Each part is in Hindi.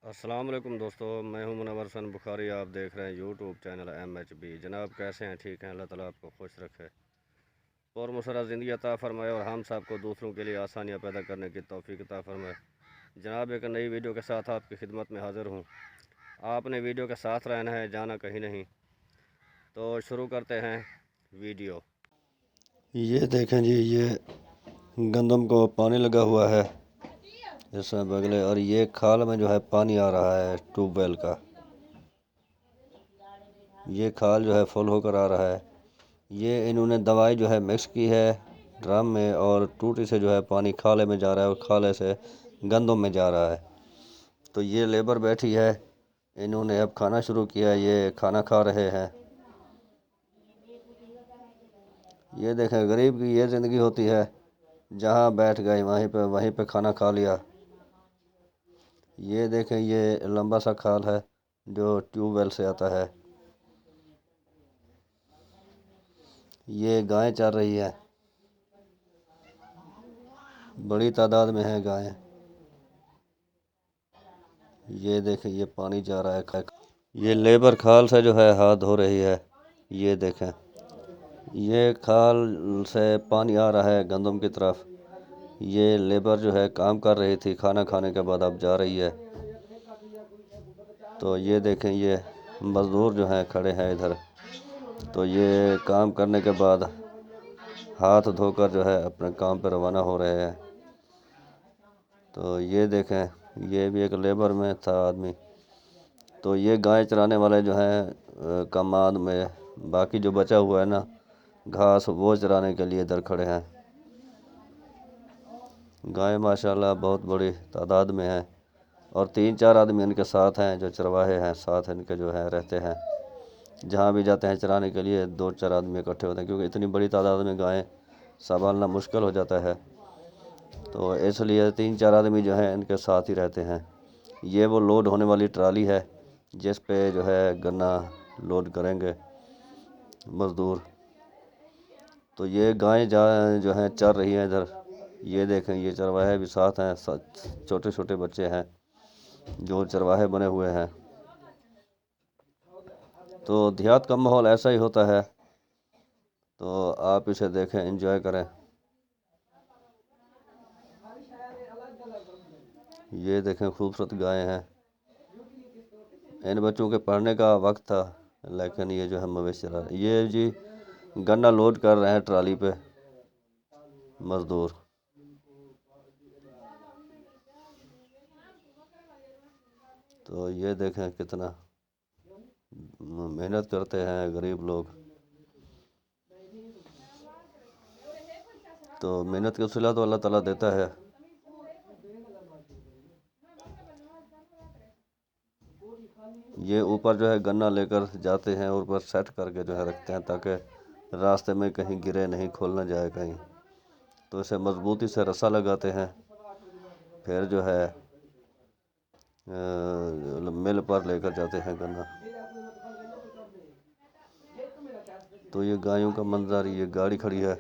अस्सलाम वालेकुम दोस्तों, मैं हूं मुनव्वर हसन बुखारी। आप देख रहे हैं यूट्यूब चैनल MHB। जनाब कैसे हैं? ठीक हैं? अल्लाह ताला आपको खुश रखे और मुसर्रत ज़िंदगी अता फ़रमाए और हम सब को दूसरों के लिए आसानियां पैदा करने की तौफीक अता फ़रमाए। जनाब एक नई वीडियो के साथ आपकी खिदमत में हाज़िर हूं। आपने वीडियो के साथ रहना है, जाना कहीं नहीं। तो शुरू करते हैं वीडियो। ये देखें जी, ये गंदम को पानी लगा हुआ है इसमें बगले, और ये खाल में जो है पानी आ रहा है ट्यूबवेल का। ये खाल जो है फुल होकर आ रहा है। ये इन्होंने दवाई जो है मिक्स की है ड्रम में, और टूटी से जो है पानी खाले में जा रहा है और खाले से गंदम में जा रहा है। तो ये लेबर बैठी है, इन्होंने अब खाना शुरू किया, ये खाना खा रहे हैं। ये देखें, गरीब की ये ज़िंदगी होती है, जहाँ बैठ गए वहीं पे खाना खा लिया। ये देखें, ये लंबा सा खाल है जो ट्यूबवेल से आता है। ये गायें चर रही है, बड़ी तादाद में है गायें। ये देखें, ये पानी जा रहा है। ये लेबर खाल से जो है हाथ धो रही है। ये देखें, ये खाल से पानी आ रहा है गंदम की तरफ। ये लेबर जो है काम कर रही थी, खाना खाने के बाद अब जा रही है। तो ये देखें, ये मज़दूर जो हैं खड़े हैं इधर। तो ये काम करने के बाद हाथ धोकर जो है अपने काम पर रवाना हो रहे हैं। तो ये देखें, ये भी एक लेबर में था आदमी। तो ये गाय चराने वाले जो हैं कमाद में बाकी जो बचा हुआ है ना घास, वो चराने के लिए इधर खड़े हैं। गाय माशाल्लाह बहुत बड़ी तादाद में है, और 3-4 आदमी इनके साथ हैं जो चरवाहे हैं, साथ इनके जो है रहते हैं। जहाँ भी जाते हैं चराने के लिए 2-4 आदमी इकट्ठे होते हैं, क्योंकि इतनी बड़ी तादाद में गायें संभालना मुश्किल हो जाता है। तो इसलिए 3-4 आदमी जो हैं इनके साथ ही रहते हैं। ये वो लोड होने वाली ट्राली है जिस पे जो है गन्ना लोड करेंगे मज़दूर। तो ये गायें जो हैं चर रही हैं इधर। ये देखें, ये चरवाहे भी साथ हैं, छोटे छोटे बच्चे हैं जो चरवाहे बने हुए हैं। तो देहात का माहौल ऐसा ही होता है, तो आप इसे देखें, एंजॉय करें। ये देखें, खूबसूरत गायें हैं। इन बच्चों के पढ़ने का वक्त था, लेकिन ये जो है मवेशी चला रहे। ये जी गन्ना लोड कर रहे हैं ट्राली पे मज़दूर। तो ये देखें कितना मेहनत करते हैं गरीब लोग। तो मेहनत का सिला तो अल्लाह ताला देता है। ये ऊपर जो है गन्ना लेकर जाते हैं और ऊपर सेट करके जो है रखते हैं, ताकि रास्ते में कहीं गिरे नहीं, खोल ना जाए कहीं। तो इसे मजबूती से रस्सा लगाते हैं, फिर जो है मिल पर लेकर जाते हैं गन्ना। तो ये गायों का मंजर, ये गाड़ी खड़ी है।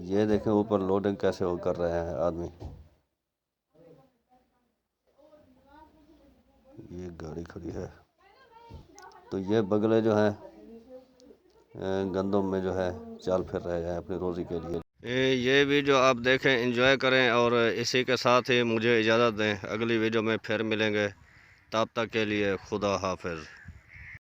ये देखें ऊपर लोडिंग कैसे वो कर रहे हैं आदमी। ये गाड़ी खड़ी है। तो ये बगले जो हैं गंदम में जो है चाल फिर रहे हैं अपनी रोज़ी के लिए। ये वीडियो आप देखें, एंजॉय करें, और इसी के साथ ही मुझे इजाज़त दें। अगली वीडियो में फिर मिलेंगे, तब तक के लिए खुदा हाफिज़।